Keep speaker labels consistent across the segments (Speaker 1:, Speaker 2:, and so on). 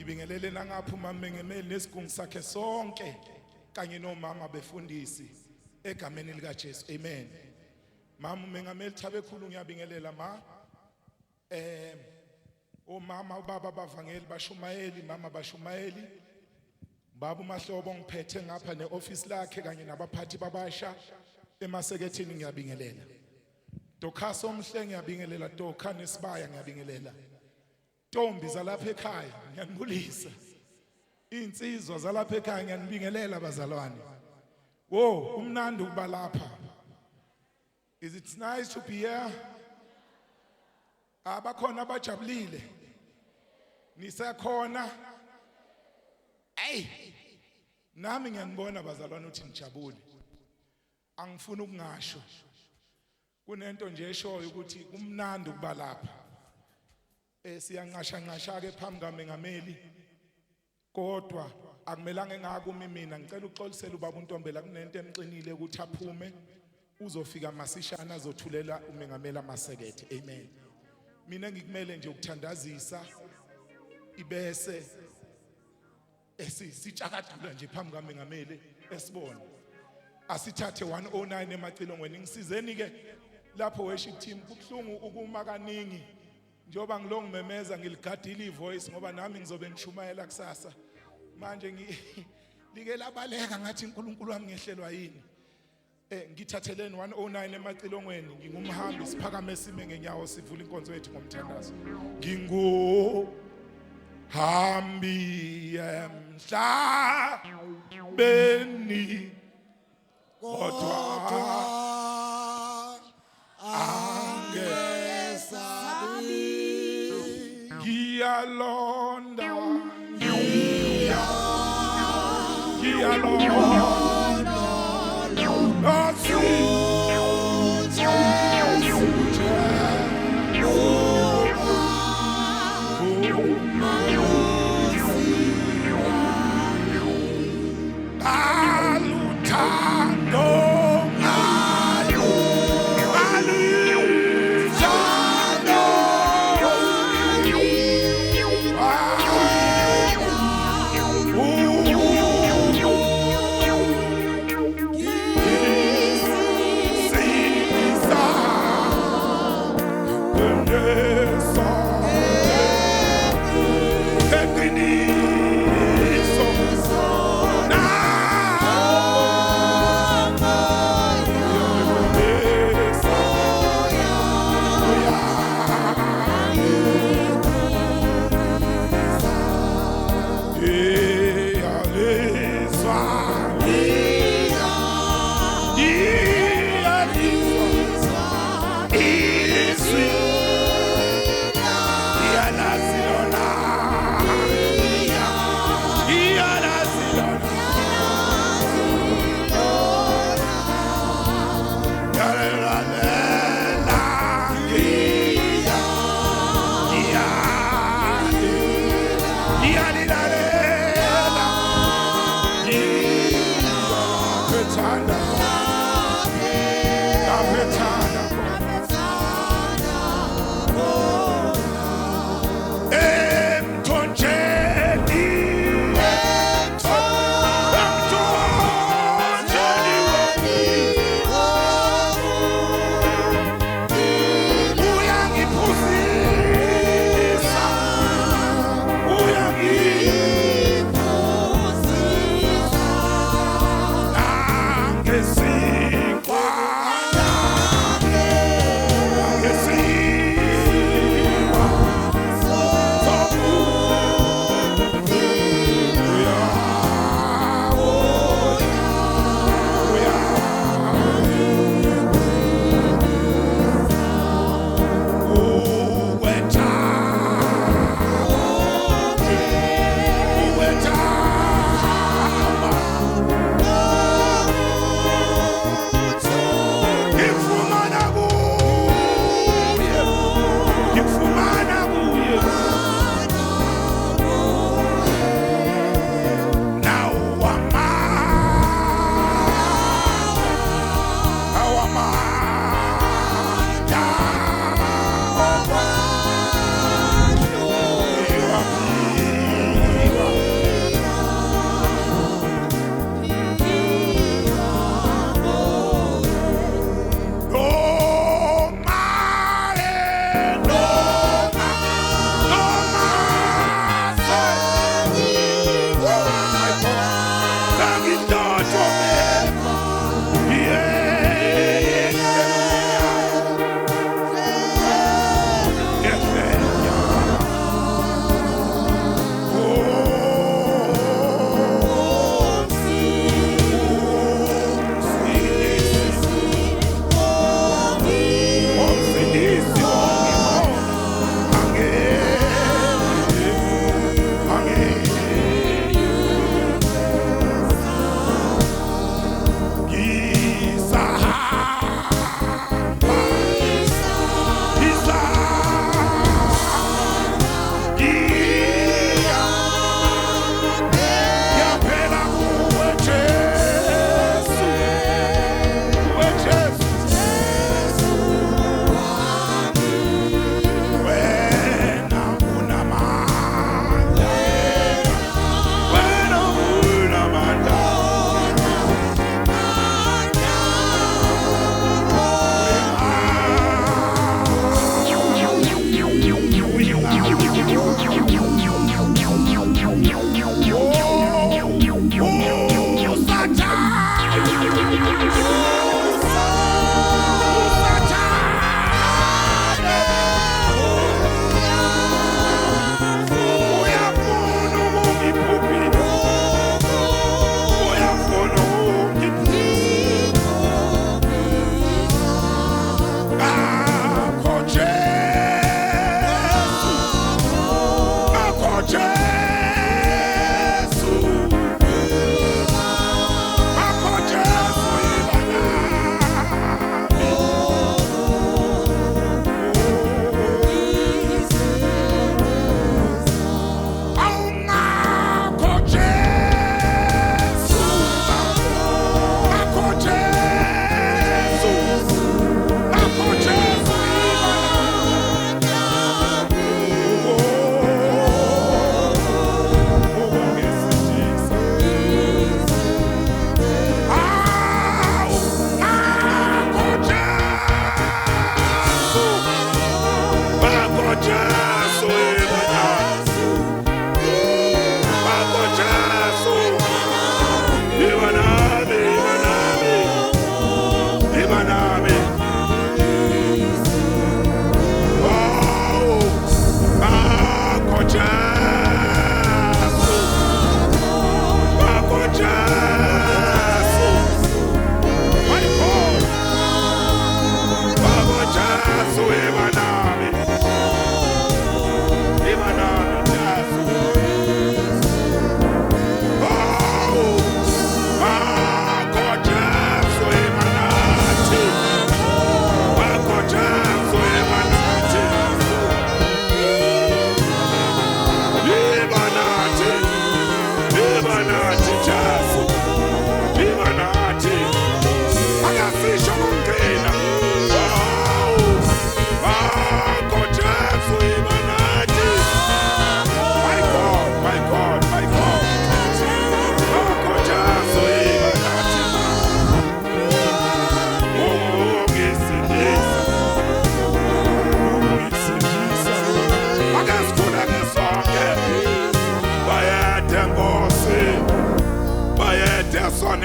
Speaker 1: ngibingelele nangaphuma mengemeli nesigungu sakhe sonke kanye nomama befundisi egameni lika Jesu. Amen. Mama mengameli Thabe khulu ngiyabingelela ma. Omama ubaba bavangeli bashumayeli mama bashumayeli. Baba uMahlobo ngiphethe ngapha neoffice lakhe kanye nabaphathi babasha emasekethini ngiyabingelela. Dokhaso omhle ngiyabingelela, Dokha nesibaya ngiyabingelela. Ntombi zalapha ekhaya ngiyanibulisa. Insizwa zalapha ekhaya ngiyanibingelela bazalwane. Wo, umnandi ukuba lapha. Is it nice to be here? Abakhona abajabulile. Nisekhona. Hey. Nami ngiyanibona bazalwane uthi nijabule. Angifuni ukungasho. Kunento nje eshoyo ukuthi kumnandi ukuba lapha. Siyanqasha ke phambi kaMengameli. Kodwa akumelanga ngakumi mina ngicela uxolisela ubaba uNtombela kunento emqinile ukuthi aphume uzofika masishana azothulela uMengameli amasekethe. Amen. Mina ngikumele nje ukuthandazisa ibese sitshakadula nje phambi kaMengameli esibone. Asithathe 109 emacilongweni ngisizeni ke lapho worship team kubhlungu ukuma kaningi njoba ngilongimemeza ngiligadile ivoice ngoba nami ngizobe ngishumayela kusasa manje like labaleka ngathi uNkulunkulu wami ngehlelwa yini. Ngithatheleni 109 emacilongweni ngingumhambi siphakame sime ngenyawo sivula inkonzo yethu ngomthandazo. Hambi emhlabeni kodwa angesabi ngiyalonda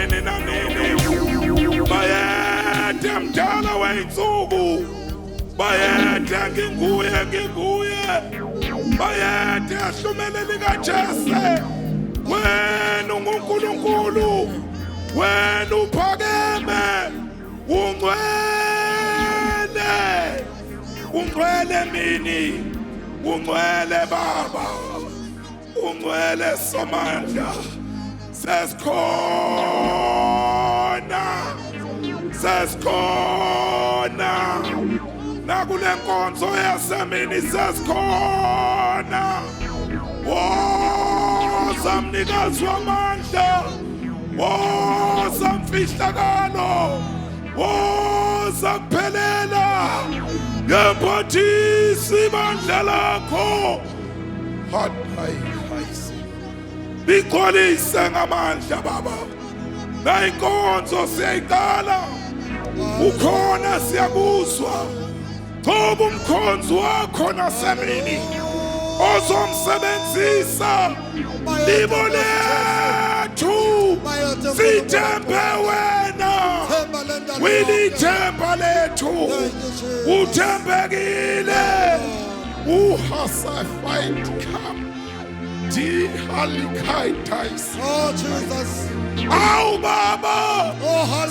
Speaker 1: nini nanini bayede mdala weyinsuku bayede nginguye bayede ahlumeleli kaJese wena unguNkulunkulu wena uphakeme ungcwele mini ungcwele baba ungcwele Somandla sesikhona nakule nkonzo yasemini sesikhona woza mnikazi wamandla woza mfihlakalo woza kuphelela ngemphathisi ibandla lakho bigcwalise ngamandla baba nayinkonzo siyayiqala ukhona siyakuzwa thoba umkhonzi wakho nasemini ozomsebenzisa libo lethu sithembe wena wilithemba lethu uthembekile uhasafait kam di halikaitais awu baba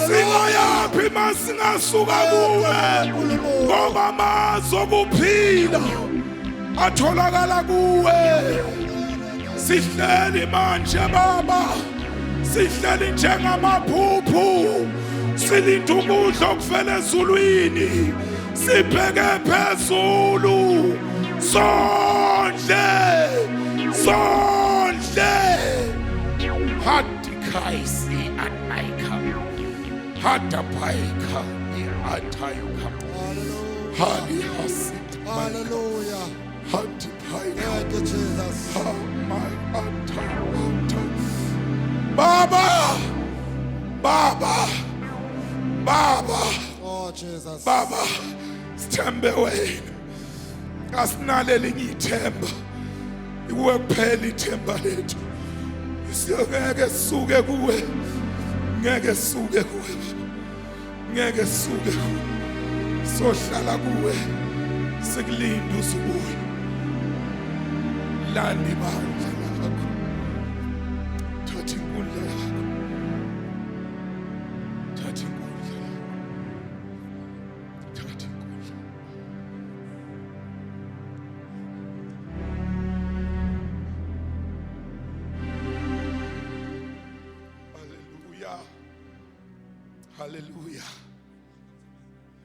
Speaker 1: singayapi masingasuka kuwe ngoba amazwi okuphila atholakala kuwe sihleli manje baba sihleli njengamaphuphu silinde ukudla okuvela ezulwini sibheke phezulu sondle hadikaisi anaika hadapaika atayuka halihasit
Speaker 2: Hallelujah.
Speaker 1: hadipaika
Speaker 2: Thank you, Jesus.
Speaker 1: Baba,
Speaker 2: Oh, Jesus.
Speaker 1: Baba, sithembe wena. Asinale elinye ithemba. Ikuwe kuphela ithemba lethu. Siyongeke sisuke kuwe. Ngeke sisuke kuwe. Ngeke sisuke kuwe. Sohlala kuwe. Sikulinda usubuye. Landa ibandla lakho. Thatha inkundla yakho. Thatha inkundla yakho. Thatha inkundla. Hallelujah. Hallelujah.